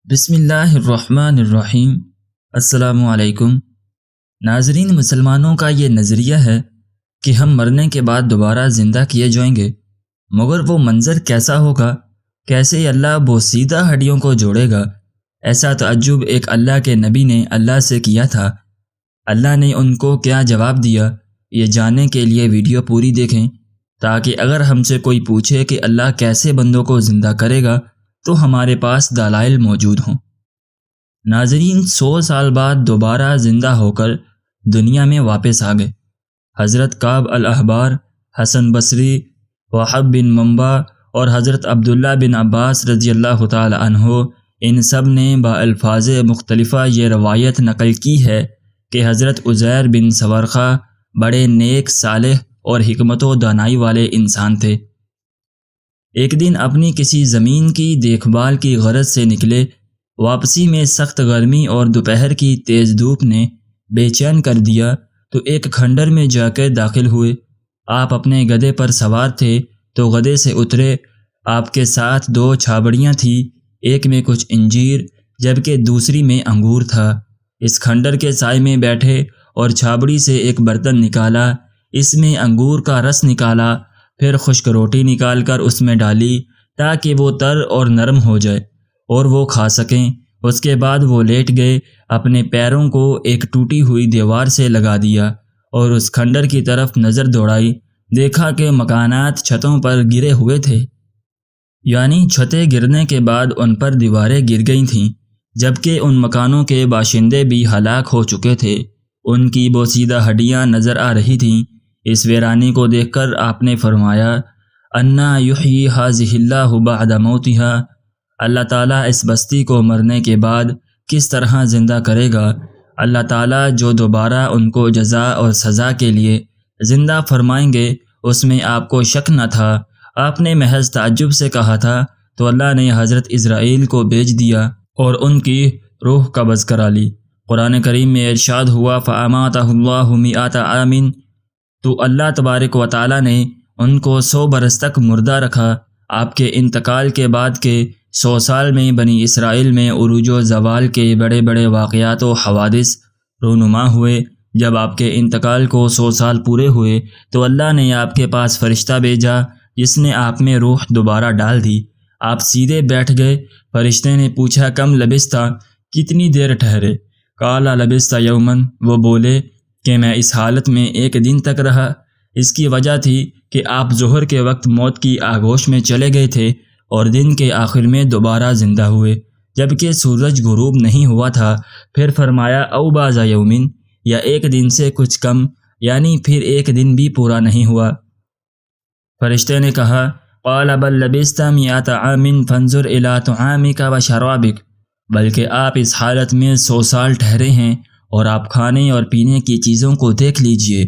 بسم اللہ الرحمن الرحیم۔ السلام علیکم ناظرین، مسلمانوں کا یہ نظریہ ہے کہ ہم مرنے کے بعد دوبارہ زندہ کیے جائیں گے، مگر وہ منظر کیسا ہوگا؟ کیسے اللہ بوسیدہ ہڈیوں کو جوڑے گا؟ ایسا تعجب ایک اللہ کے نبی نے اللہ سے کیا تھا۔ اللہ نے ان کو کیا جواب دیا، یہ جاننے کے لیے ویڈیو پوری دیکھیں، تاکہ اگر ہم سے کوئی پوچھے کہ اللہ کیسے بندوں کو زندہ کرے گا تو ہمارے پاس دلائل موجود ہوں۔ ناظرین، 100 سال بعد دوبارہ زندہ ہو کر دنیا میں واپس آ گئے۔ حضرت کعب الاحبار، حسن بصری، وہب بن منبع اور حضرت عبداللہ بن عباس رضی اللہ تعالی عنہ، ان سب نے بالفاظ مختلفہ یہ روایت نقل کی ہے کہ حضرت عزیر بن سورخہ بڑے نیک، صالح اور حکمت و دانائی والے انسان تھے۔ ایک دن اپنی کسی زمین کی دیکھ بھال کی غرض سے نکلے، واپسی میں سخت گرمی اور دوپہر کی تیز دھوپ نے بے چین کر دیا تو ایک کھنڈر میں جا کر داخل ہوئے۔ آپ اپنے گدھے پر سوار تھے تو گدھے سے اترے۔ آپ کے ساتھ 2 چھابڑیاں تھیں، ایک میں کچھ انجیر جبکہ دوسری میں انگور تھا۔ اس کھنڈر کے سائے میں بیٹھے اور چھابڑی سے ایک برتن نکالا، اس میں انگور کا رس نکالا، پھر خشک روٹی نکال کر اس میں ڈالی تاکہ وہ تر اور نرم ہو جائے اور وہ کھا سکیں۔ اس کے بعد وہ لیٹ گئے، اپنے پیروں کو ایک ٹوٹی ہوئی دیوار سے لگا دیا اور اس کھنڈر کی طرف نظر دوڑائی۔ دیکھا کہ مکانات چھتوں پر گرے ہوئے تھے، یعنی چھتیں گرنے کے بعد ان پر دیواریں گر گئی تھیں، جبکہ ان مکانوں کے باشندے بھی ہلاک ہو چکے تھے۔ ان کی بوسیدہ ہڈیاں نظر آ رہی تھیں۔ اس ویرانی کو دیکھ کر آپ نے فرمایا، انا یحیی ھذہ اللہ بعد موتھا، اللہ تعالیٰ اس بستی کو مرنے کے بعد کس طرح زندہ کرے گا؟ اللہ تعالیٰ جو دوبارہ ان کو جزا اور سزا کے لیے زندہ فرمائیں گے، اس میں آپ کو شک نہ تھا۔ آپ نے محض تعجب سے کہا تھا تو اللہ نے حضرت اسرائیل کو بھیج دیا اور ان کی روح قبض کرا لی۔ قرآن کریم میں ارشاد ہوا، فَأَمَاتَهُ اللَّهُ مِائَةَ عَامٍ، تو اللہ تبارک و تعالیٰ نے ان کو 100 برس تک مردہ رکھا۔ آپ کے انتقال کے بعد کے 100 سال میں بنی اسرائیل میں عروج و زوال کے بڑے بڑے واقعات و حوادث رونما ہوئے۔ جب آپ کے انتقال کو 100 سال پورے ہوئے تو اللہ نے آپ کے پاس فرشتہ بھیجا جس نے آپ میں روح دوبارہ ڈال دی۔ آپ سیدھے بیٹھ گئے۔ فرشتے نے پوچھا، کم لبثت، کتنی دیر ٹھہرے؟ قال لبثت یوما، وہ بولے کہ میں اس حالت میں 1 دن تک رہا۔ اس کی وجہ تھی کہ آپ ظہر کے وقت موت کی آغوش میں چلے گئے تھے اور دن کے آخر میں دوبارہ زندہ ہوئے جبکہ سورج غروب نہیں ہوا تھا۔ پھر فرمایا، او بعض یومن، یا 1 دن سے کچھ کم، یعنی پھر 1 دن بھی پورا نہیں ہوا۔ فرشتے نے کہا، قال بل لبثت 100 عام فانظر الی طعامک و شرابک، بلکہ آپ اس حالت میں 100 سال ٹھہرے ہیں اور آپ کھانے اور پینے کی چیزوں کو دیکھ لیجئے۔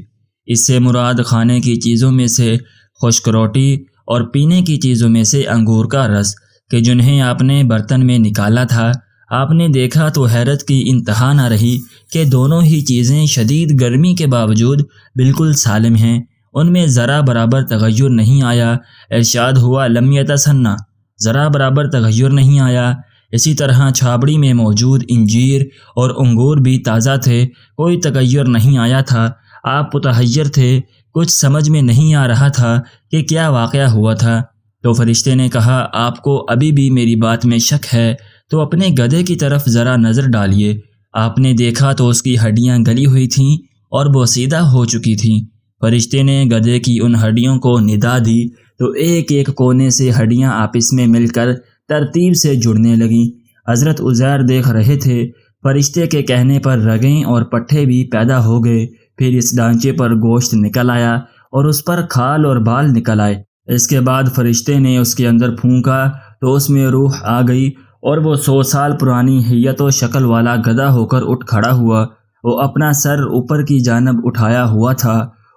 اس سے مراد کھانے کی چیزوں میں سے خشک روٹی اور پینے کی چیزوں میں سے انگور کا رس کہ جنہیں آپ نے برتن میں نکالا تھا۔ آپ نے دیکھا تو حیرت کی انتہا نہ رہی کہ دونوں ہی چیزیں شدید گرمی کے باوجود بالکل سالم ہیں، ان میں ذرا برابر تغیر نہیں آیا۔ ارشاد ہوا، لم یتسنہ، ذرا برابر تغیر نہیں آیا۔ اسی طرح چھابڑی میں موجود انجیر اور انگور بھی تازہ تھے، کوئی تغیر نہیں آیا تھا۔ آپ متحیر تھے، کچھ سمجھ میں نہیں آ رہا تھا کہ کیا واقعہ ہوا تھا۔ تو فرشتے نے کہا، آپ کو ابھی بھی میری بات میں شک ہے تو اپنے گدھے کی طرف ذرا نظر ڈالیے۔ آپ نے دیکھا تو اس کی ہڈیاں گلی ہوئی تھیں اور بوسیدہ ہو چکی تھیں۔ فرشتے نے گدھے کی ان ہڈیوں کو ندا دی تو ایک ایک کونے سے ہڈیاں آپس میں مل کر ترتیب سے جڑنے لگیں۔ حضرت عزیر دیکھ رہے تھے۔ فرشتے کے کہنے پر رگیں اور پٹھے بھی پیدا ہو گئے۔ پھر اس ڈھانچے پر گوشت نکل آیا اور اس پر کھال اور بال نکل آئے۔ اس کے بعد فرشتے نے اس کے اندر پھونکا تو اس میں روح آ گئی اور وہ 100 سال پرانی ہیئت و شکل والا گدھا ہو کر اٹھ کھڑا ہوا۔ وہ اپنا سر اوپر کی جانب اٹھایا ہوا تھا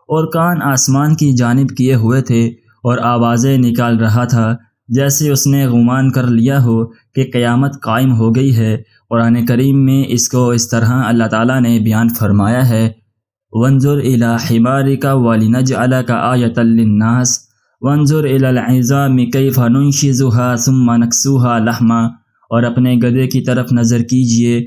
اور کان آسمان کی جانب کیے ہوئے تھے اور آوازیں نکال رہا تھا جیسے اس نے گمان کر لیا ہو کہ قیامت قائم ہو گئی ہے۔ قرآن کریم میں اس کو اس طرح اللہ تعالیٰ نے بیان فرمایا ہے، وانظر الی حمارک ولنجعلک آیۃ للناس وانظر الی العظام کیف ننشزها ثم نکسوها لحما اور اپنے گدھے کی طرف نظر کیجئے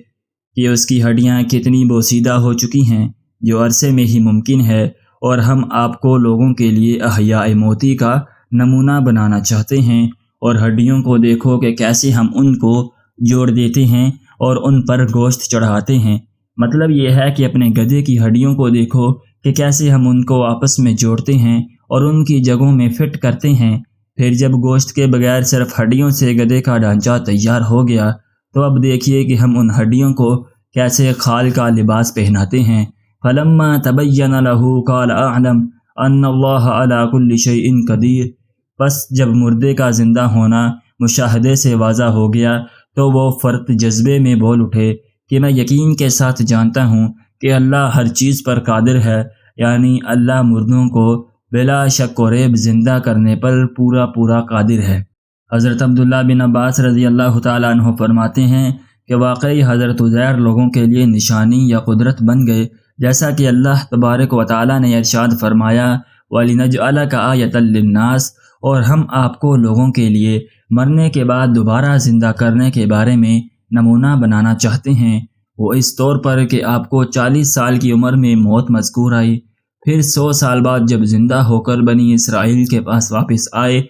کہ اس کی ہڈیاں کتنی بوسیدہ ہو چکی ہیں، جو عرصے میں ہی ممکن ہے، اور ہم آپ کو لوگوں کے لیے احیاء موتی کا نمونہ بنانا چاہتے ہیں، اور ہڈیوں کو دیکھو کہ کیسے ہم ان کو جوڑ دیتے ہیں اور ان پر گوشت چڑھاتے ہیں۔ مطلب یہ ہے کہ اپنے گدھے کی ہڈیوں کو دیکھو کہ کیسے ہم ان کو آپس میں جوڑتے ہیں اور ان کی جگہوں میں فٹ کرتے ہیں۔ پھر جب گوشت کے بغیر صرف ہڈیوں سے گدھے کا ڈھانچہ تیار ہو گیا تو اب دیکھیے کہ ہم ان ہڈیوں کو کیسے خال کا لباس پہناتے ہیں۔ فَلَمَّا تَبَيَّنَ لَهُ قَالَ أَعْلَمُ أَنَّ اللَّهَ عَلَى كُلِّ شَيْءٍ قَدِيرٌ۔ بس جب مردے کا زندہ ہونا مشاہدے سے واضح ہو گیا تو وہ فرد جذبے میں بول اٹھے کہ میں یقین کے ساتھ جانتا ہوں کہ اللہ ہر چیز پر قادر ہے، یعنی اللہ مردوں کو بلا شک و ریب زندہ کرنے پر پورا قادر ہے۔ حضرت عبداللہ بن عباس رضی اللہ تعالیٰ عنہ فرماتے ہیں کہ واقعی حضرت عزیر لوگوں کے لیے نشانی یا قدرت بن گئے، جیسا کہ اللہ تبارک و تعالیٰ نے ارشاد فرمایا وَلِنَجْعَلَكَ آیَةً لِلنَّاسِ، اور ہم آپ کو لوگوں کے لیے مرنے کے بعد دوبارہ زندہ کرنے کے بارے میں نمونہ بنانا چاہتے ہیں۔ وہ اس طور پر کہ آپ کو 40 سال کی عمر میں موت مذکور آئی، پھر 100 سال بعد جب زندہ ہو کر بنی اسرائیل کے پاس واپس آئے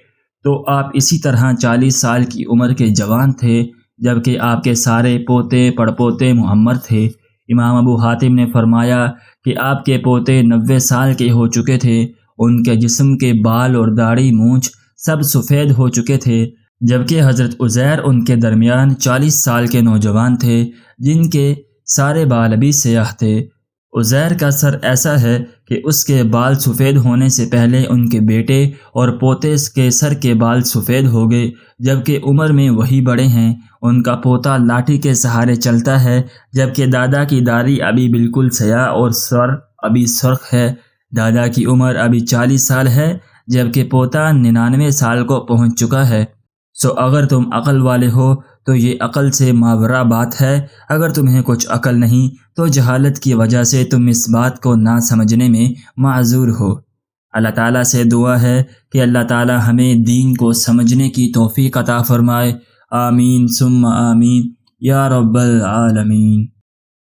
تو آپ اسی طرح 40 سال کی عمر کے جوان تھے، جبکہ آپ کے سارے پوتے پڑپوتے معمر تھے۔ امام ابو حاتم نے فرمایا کہ آپ کے پوتے 90 سال کے ہو چکے تھے، ان کے جسم کے بال اور داڑھی مونچھ سب سفید ہو چکے تھے، جبکہ حضرت عزیر ان کے درمیان 40 سال کے نوجوان تھے جن کے سارے بال ابھی سیاہ تھے۔ عزیر کا سر ایسا ہے کہ اس کے بال سفید ہونے سے پہلے ان کے بیٹے اور پوتے کے سر کے بال سفید ہو گئے، جبکہ عمر میں وہی بڑے ہیں۔ ان کا پوتا لاٹھی کے سہارے چلتا ہے، جبکہ دادا کی داڑھی ابھی بالکل سیاہ اور سر ابھی سرخ ہے۔ دادا کی عمر ابھی 40 سال ہے، جبکہ پوتا 99 سال کو پہنچ چکا ہے۔ سو اگر تم عقل والے ہو تو یہ عقل سے ماورا بات ہے، اگر تمہیں کچھ عقل نہیں تو جہالت کی وجہ سے تم اس بات کو نہ سمجھنے میں معذور ہو۔ اللہ تعالیٰ سے دعا ہے کہ اللہ تعالیٰ ہمیں دین کو سمجھنے کی توفیق عطا فرمائے۔ آمین ثم آمین یا رب العالمین۔